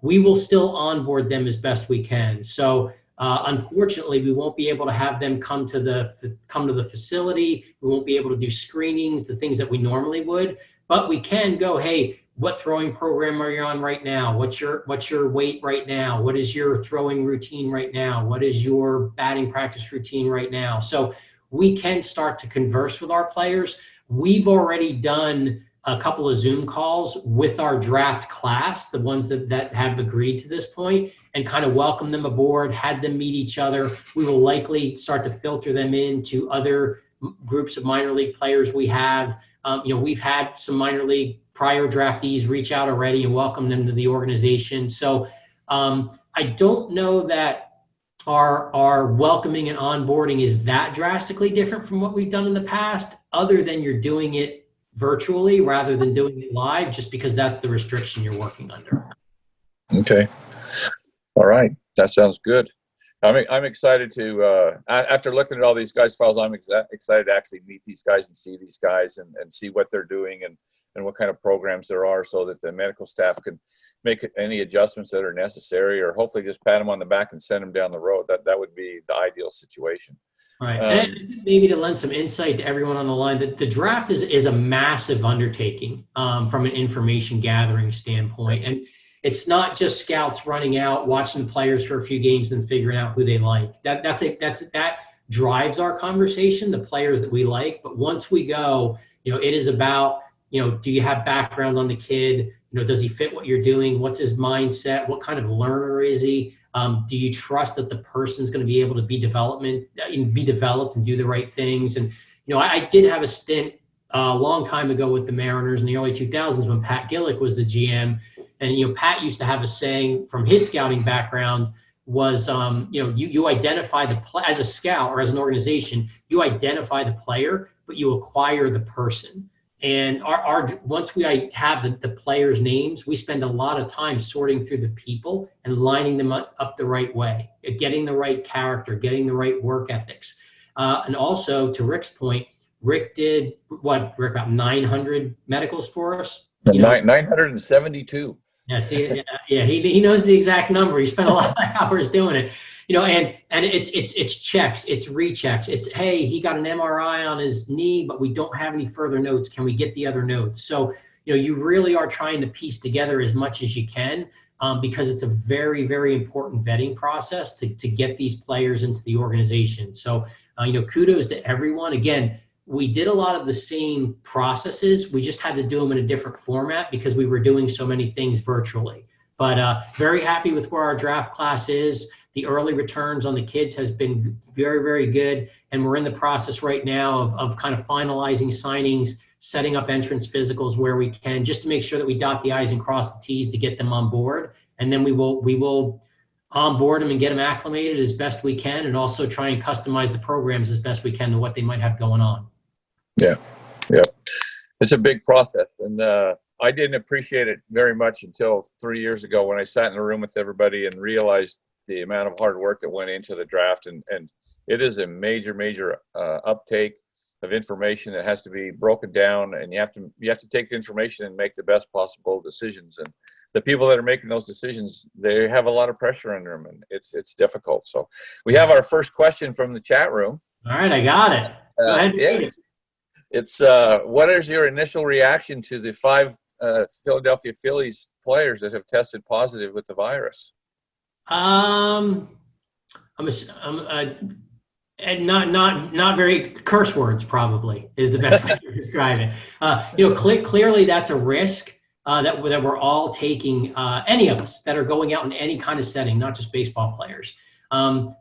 We will still onboard them as best we can. So unfortunately, we won't be able to have them come to the facility. We won't be able to do screenings, the things that we normally would. But we can go, hey, what throwing program are you on right now? What's your weight right now? What is your throwing routine right now? What is your batting practice routine right now? So we can start to converse with our players. We've already done a couple of Zoom calls with our draft class, the ones that have agreed to this point, and kind of welcome them aboard, had them meet each other. We will likely start to filter them into other groups of minor league players we have. We've had some minor league prior draftees reach out already and welcome them to the organization. So I don't know that our welcoming and onboarding is that drastically different from what we've done in the past, other than you're doing it virtually rather than doing it live, just because that's the restriction you're working under. Okay. All right. That sounds good. I'm excited to, after looking at all these guys' files, I'm excited to actually meet these guys and see these guys and see what they're doing and what kind of programs there are, so that the medical staff can make any adjustments that are necessary, or hopefully just pat them on the back and send them down the road. That would be the ideal situation. Right. And maybe to lend some insight to everyone on the line, that the draft is a massive undertaking from an information gathering standpoint. And it's not just scouts running out, watching the players for a few games and figuring out who they like. That drives our conversation, the players that we like. But once we go, it is about, do you have background on the kid? Does he fit what you're doing? What's his mindset? What kind of learner is he? Do you trust that the person's going to be able to be developed and do the right things? And, I did have a stint a long time ago with the Mariners in the early 2000s when Pat Gillick was the GM. And, Pat used to have a saying from his scouting background was, you identify as a scout or as an organization, you identify the player, but you acquire the person. And once we have the players' names, we spend a lot of time sorting through the people and lining them up the right way, getting the right character, getting the right work ethics. And also, to Rick's point, Rick did Rick, about 900 medicals for us? 972. Yeah, see, yeah, he knows the exact number. He spent a lot of hours doing it. And it's checks, it's rechecks. It's, hey, he got an MRI on his knee, but we don't have any further notes. Can we get the other notes? So, you really are trying to piece together as much as you can because it's a very, very important vetting process to get these players into the organization. So, kudos to everyone. Again, we did a lot of the same processes. We just had to do them in a different format because we were doing so many things virtually. But very happy with where our draft class is. The early returns on the kids has been very, very good. And we're in the process right now of kind of finalizing signings, setting up entrance physicals where we can, just to make sure that we dot the I's and cross the T's to get them on board. And then we will onboard them and get them acclimated as best we can, and also try and customize the programs as best we can to what they might have going on. Yeah. It's a big process. And I didn't appreciate it very much until 3 years ago when I sat in the room with everybody and realized the amount of hard work that went into the draft. And it is a major uptake of information that has to be broken down, and you have to take the information and make the best possible decisions. And the people that are making those decisions, they have a lot of pressure under them, and it's difficult. So we have our first question from the chat room. All right, I got it. Go ahead. Yes. It's what is your initial reaction to the 5 Philadelphia Phillies players that have tested positive with the virus? And not very curse words, probably is the best way to describe it. Clearly that's a risk that we're all taking, any of us that are going out in any kind of setting, not just baseball players.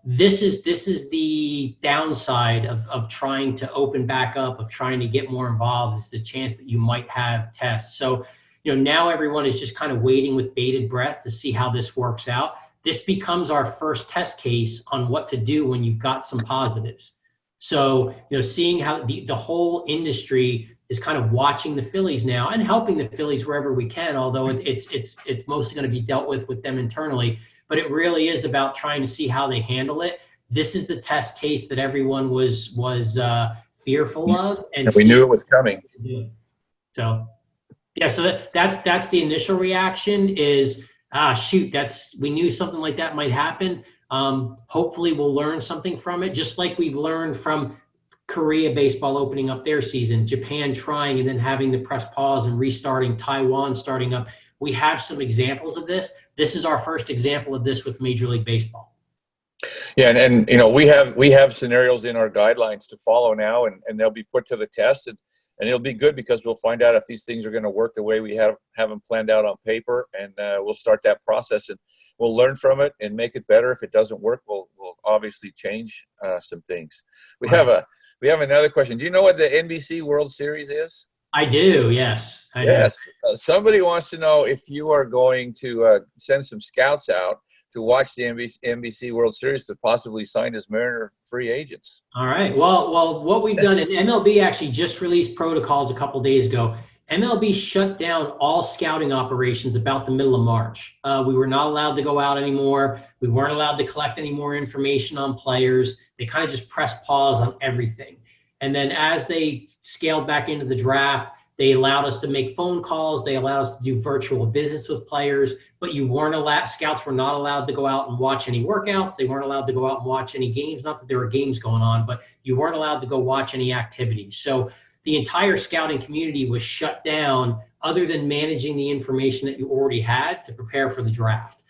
This is the downside of trying to open back up, of trying to get more involved, is the chance that you might have tests. So, now everyone is just kind of waiting with bated breath to see how this works out. This becomes our first test case on what to do when you've got some positives. So, seeing how the whole industry is kind of watching the Phillies now and helping the Phillies wherever we can, although it's mostly going to be dealt with them internally. But it really is about trying to see how they handle it. This is the test case that everyone was fearful of, and we knew it was coming. So, yeah. So that's the initial reaction is, shoot, we knew something like that might happen. Hopefully we'll learn something from it, just like we've learned from Korea baseball opening up their season, Japan trying and then having to press pause and restarting, Taiwan starting up. We have some examples of this. This is our first example of this with Major League Baseball. Yeah, and we have scenarios in our guidelines to follow now, and they'll be put to the test, and it'll be good because we'll find out if these things are going to work the way we have them planned out on paper, and we'll start that process, and we'll learn from it and make it better. If it doesn't work, we'll obviously change some things. We have another question. Do you know what the NBC World Series is? I do, yes. I do. Somebody wants to know if you are going to send some scouts out to watch the NBC World Series to possibly sign as Mariner free agents. All right. Well, what we've done, and MLB actually just released protocols a couple days ago. MLB shut down all scouting operations about the middle of March. We were not allowed to go out anymore. We weren't allowed to collect any more information on players. They kind of just pressed pause on everything. And then as they scaled back into the draft, They allowed us to make phone calls. They allowed us to do virtual visits with players, but scouts were not allowed to go out and watch any workouts. They weren't allowed to go out and watch any games. Not that there were games going on, but you weren't allowed to go watch any activities. So the entire scouting community was shut down other than managing the information that you already had to prepare for the draft.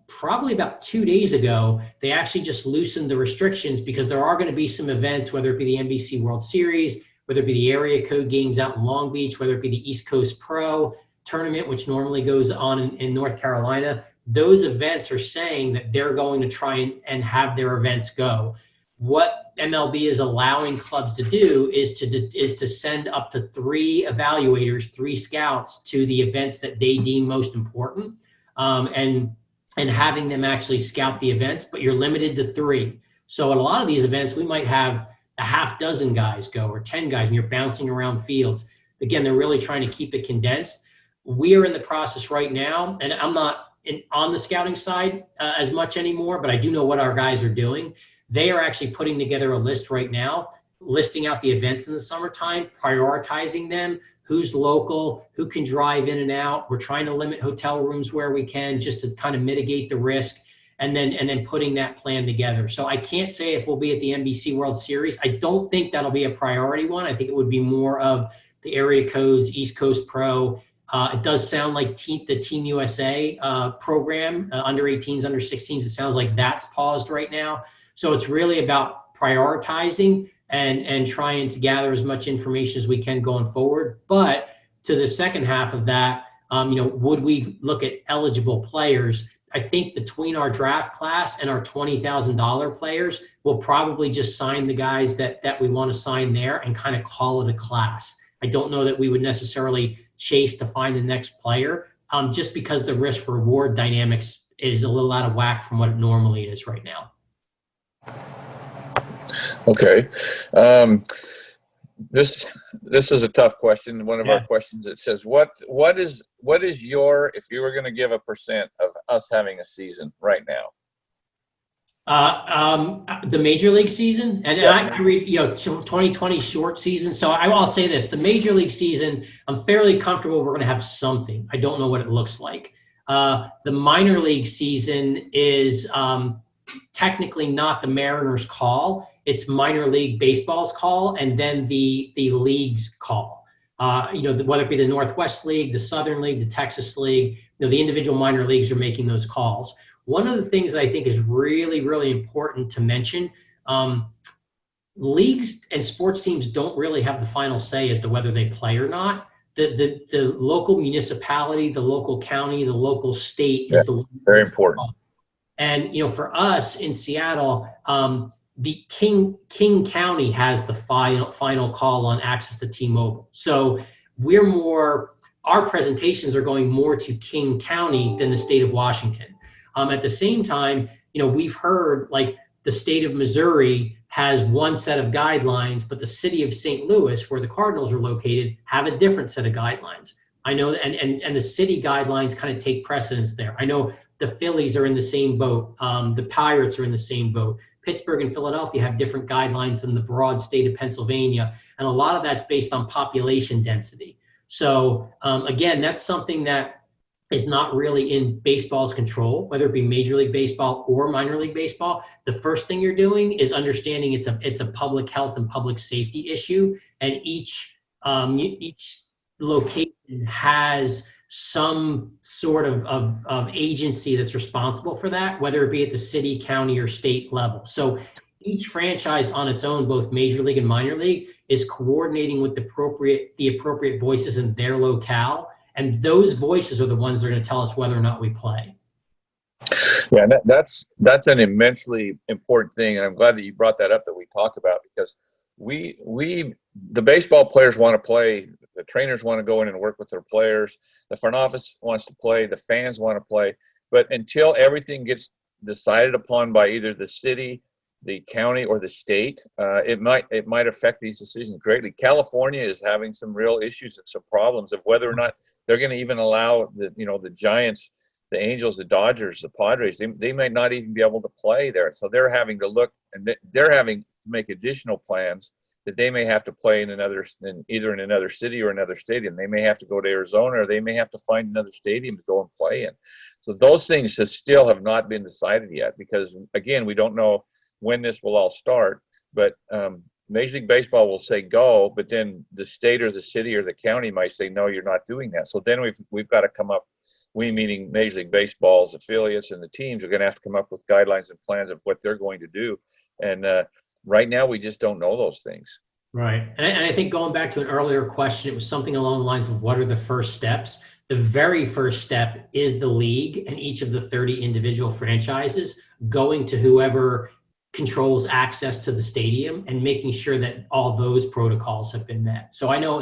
Probably about 2 days ago, they actually just loosened the restrictions because there are going to be some events, whether it be the NBC World Series, whether it be the area code games out in Long Beach, whether it be the East Coast Pro tournament, which normally goes on in North Carolina. Those events are saying that they're going to try and have their events go. What MLB is allowing clubs to do is to send up to 3 evaluators, 3 scouts to the events that they deem most important, and having them actually scout the events, but you're limited to 3. So at a lot of these events, we might have a half dozen guys go or 10 guys, and you're bouncing around fields. Again, they're really trying to keep it condensed. We are in the process right now, and I'm not on the scouting side as much anymore, but I do know what our guys are doing. They are actually putting together a list right now, listing out the events in the summertime, prioritizing them, who's local, who can drive in and out. We're trying to limit hotel rooms where we can just to kind of mitigate the risk, and then putting that plan together. So I can't say if we'll be at the NBC World Series. I don't think that'll be a priority one. I think it would be more of the area codes, East Coast Pro. It does sound like the Team USA program, under 18s, under 16s, it sounds like that's paused right now. So it's really about prioritizing and trying to gather as much information as we can going forward. But to the second half of that, would we look at eligible players? I think between our draft class and our $20,000 players, we'll probably just sign the guys that we want to sign there and kind of call it a class. I don't know that we would necessarily chase to find the next player, just because the risk reward dynamics is a little out of whack from what it normally is right now. Okay. This is a tough question. One of our questions, it says, what is your, if you were going to give a percent of us having a season right now? The major league season, and Yes. I read, 2020 short season. So I'll say this: the major league season, I'm fairly comfortable we're going to have something. I don't know what it looks like. The minor league season is technically not the Mariners' call. It's minor league baseball's call, and then the league's call. Whether it be the Northwest League, the Southern League, the Texas League, the individual minor leagues are making those calls. One of the things that I think is really, really important to mention, leagues and sports teams don't really have the final say as to whether they play or not. The local municipality, the local county, the local state is the one. Very important. And for us in Seattle, the King County has the final call on access to T-Mobile. So our presentations are going more to King County than the state of Washington. At the same time, we've heard like the state of Missouri has one set of guidelines, but the city of St. Louis, where the Cardinals are located, have a different set of guidelines. I know, and the city guidelines kind of take precedence there. I know the Phillies are in the same boat. The Pirates are in the same boat. Pittsburgh and Philadelphia have different guidelines than the broad state of Pennsylvania. And a lot of that's based on population density. So again, that's something that is not really in baseball's control, whether it be Major League Baseball or minor league baseball. The first thing you're doing is understanding it's a public health and public safety issue, and each location has some sort of agency that's responsible for that, whether it be at the city, county, or state level. So each franchise on its own, both Major League and minor league, is coordinating with the appropriate voices in their locale. And those voices are the ones that are going to tell us whether or not we play. Yeah, that's an immensely important thing, and I'm glad that you brought that up, that we talked about, because the baseball players want to play, the trainers want to go in and work with their players, the front office wants to play, the fans want to play, but until everything gets decided upon by either the city, the county, or the state, it might affect these decisions greatly. California is having some real issues and some problems of whether or not they're going to even allow the Giants, the Angels, the Dodgers, the Padres. They might not even be able to play there. So they're having to look, and they're having to make additional plans that they may have to play in either in another city or another stadium. They may have to go to Arizona, or they may have to find another stadium to go and play in. So those things still have not been decided yet, because again, we don't know when this will all start. But Major League Baseball will say go, but then the state or the city or the county might say, no, you're not doing that. So then we've got to come up, we meaning Major League Baseball's affiliates and the teams are going to have to come up with guidelines and plans of what they're going to do. And right now, we just don't know those things. Right. And I think going back to an earlier question, it was something along the lines of what are the first steps? The very first step is the league and each of the 30 individual franchises going to whoever controls access to the stadium and making sure that all those protocols have been met. So I know,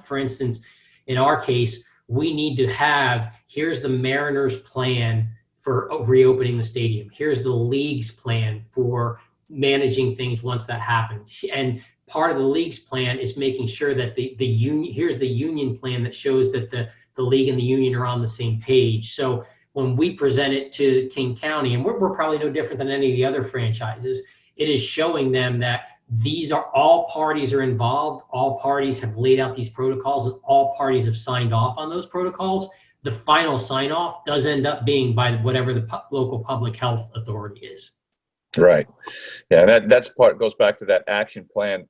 for instance, in our case, we need to have, here's the Mariners' plan for reopening the stadium. Here's the league's plan for managing things once that happens. And part of the league's plan is making sure that the union, here's the union plan that shows that the league and the union are on the same page. So when we present it to King County, and we're probably no different than any of the other franchises, it is showing them that these are all parties are involved, all parties have laid out these protocols, and all parties have signed off on those protocols. The final sign off does end up being by whatever the local public health authority is. Right. Yeah, that's part goes back to that action plan.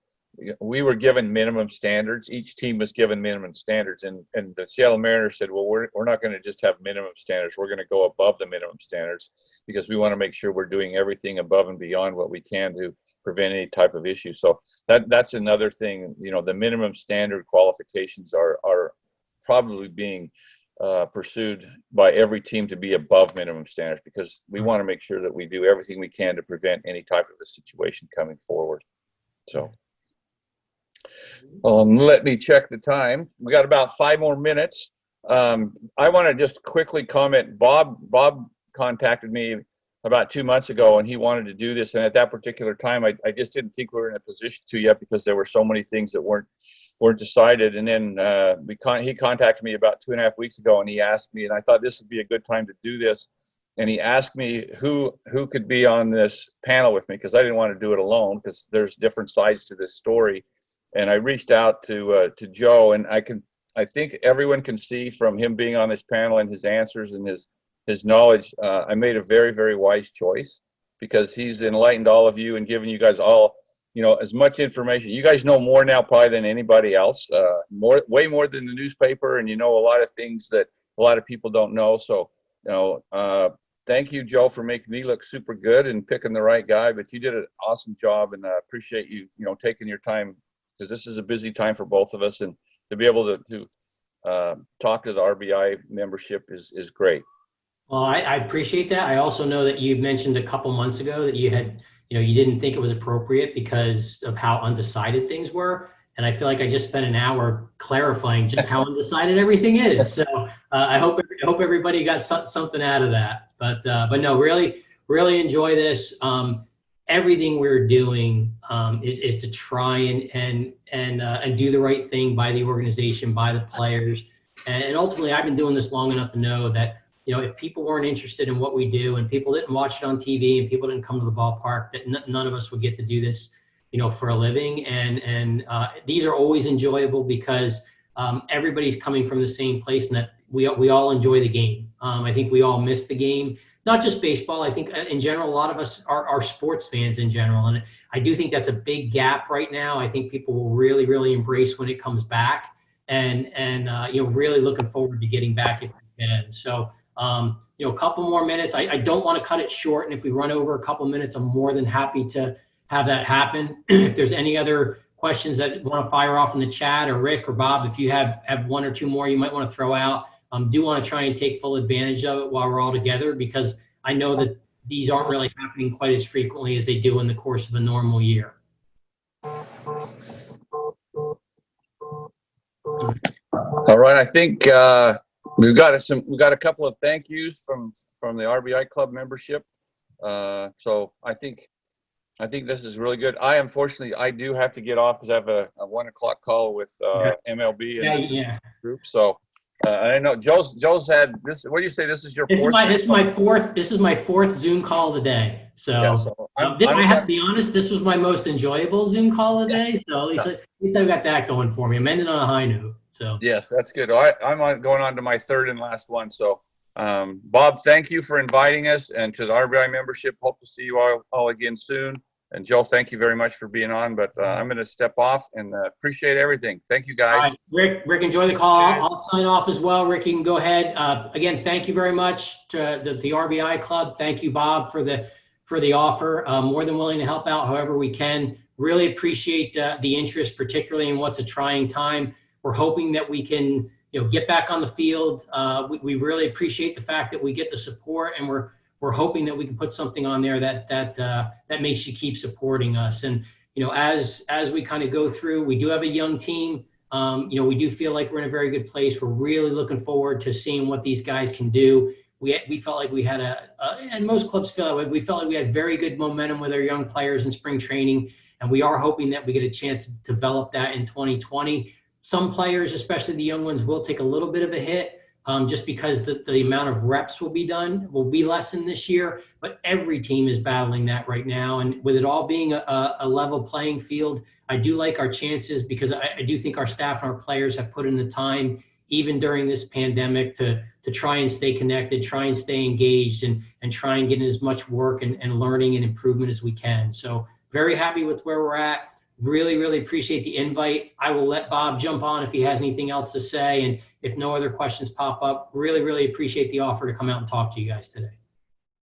We were given minimum standards. Each team was given minimum standards, and the Seattle Mariners said, well, we're not going to just have minimum standards. We're going to go above the minimum standards, because we want to make sure we're doing everything above and beyond what we can to prevent any type of issue. So that's another thing. The minimum standard qualifications are probably being pursued by every team to be above minimum standards, because we want to make sure that we do everything we can to prevent any type of a situation coming forward. So let me check the time. We got about 5 more minutes. I want to just quickly comment. Bob contacted me about 2 months ago, and he wanted to do this. And at that particular time, I just didn't think we were in a position to yet, because there were so many things that weren't decided. And then he contacted me about 2.5 weeks ago, and he asked me, and I thought this would be a good time to do this. And he asked me who could be on this panel with me, because I didn't want to do it alone, because there's different sides to this story. And I reached out to Joe, and I think everyone can see from him being on this panel and his answers and his knowledge, I made a very, very wise choice, because he's enlightened all of you and given you guys all, as much information. You guys know more now probably than anybody else, way more than the newspaper, and a lot of things that a lot of people don't know. So, thank you, Joe, for making me look super good and picking the right guy. But you did an awesome job, and I appreciate you, taking your time, because this is a busy time for both of us, and to be able to talk to the RBI membership is great. Well, I appreciate that. I also know that you mentioned a couple months ago that you had, you didn't think it was appropriate because of how undecided things were. And I feel like I just spent an hour clarifying just how undecided everything is. So I hope everybody got something out of that. But no, really, really enjoy this. Everything we're doing is to try and do the right thing by the organization, by the players. And ultimately, I've been doing this long enough to know that, if people weren't interested in what we do, and people didn't watch it on TV, and people didn't come to the ballpark, that none of us would get to do this, for a living. And these are always enjoyable, because everybody's coming from the same place, and that we all enjoy the game. I think we all miss the game, not just baseball. I think in general, a lot of us are sports fans in general. And I do think that's a big gap right now. I think people will really, really embrace when it comes back, and really looking forward to getting back if we can. So, a couple more minutes. I don't want to cut it short. And if we run over a couple minutes, I'm more than happy to have that happen. If there's any other questions that want to fire off in the chat, or Rick or Bob, if you have 1 or 2 more you might want to throw out, do want to try and take full advantage of it while we're all together, because I know that these aren't really happening quite as frequently as they do in the course of a normal year. All right, I think we've got a couple of thank yous from the RBI Club membership. So I think this is really good. Unfortunately, I do have to get off, because I have a 1 o'clock call with MLB and this group. So I know Joe's had this. What do you say? This is your This is fourth? my fourth Zoom call of the day. So, Yeah, so I have to be honest, this was my most enjoyable Zoom call of the day. So at least I've got that going for me. I'm ending on a high note. So yes, that's good. I'm going on to my third and last one. So, Bob, thank you for inviting us, and to the RBI membership. Hope to see you all again soon. And Joe, thank you very much for being on. But I'm going to step off and appreciate everything. Thank you, guys. All right, Rick, enjoy the call. I'll sign off as well. Rick, you can go ahead. Again, thank you very much to the RBI Club. Thank you, Bob, for the offer. More than willing to help out however we can. Really appreciate the interest, particularly in what's a trying time. We're hoping that we can, get back on the field. We really appreciate the fact that we get the support, and we're hoping that we can put something on there that makes you keep supporting us. And as we kind of go through, we do have a young team. We do feel like we're in a very good place. We're really looking forward to seeing what these guys can do. We felt like we had and most clubs feel like we felt like we had very good momentum with our young players in spring training, and we are hoping that we get a chance to develop that in 2020. Some players, especially the young ones, will take a little bit of a hit. Just because the amount of reps will be lessened this year, but every team is battling that right now. And with it all being a level playing field, I do like our chances, because I do think our staff and our players have put in the time, even during this pandemic, to try and stay connected, try and stay engaged, and try and get in as much work and learning and improvement as we can. So very happy with where we're at. Really, really appreciate the invite. I will let Bob jump on if he has anything else to say. And if no other questions pop up, really, really appreciate the offer to come out and talk to you guys today.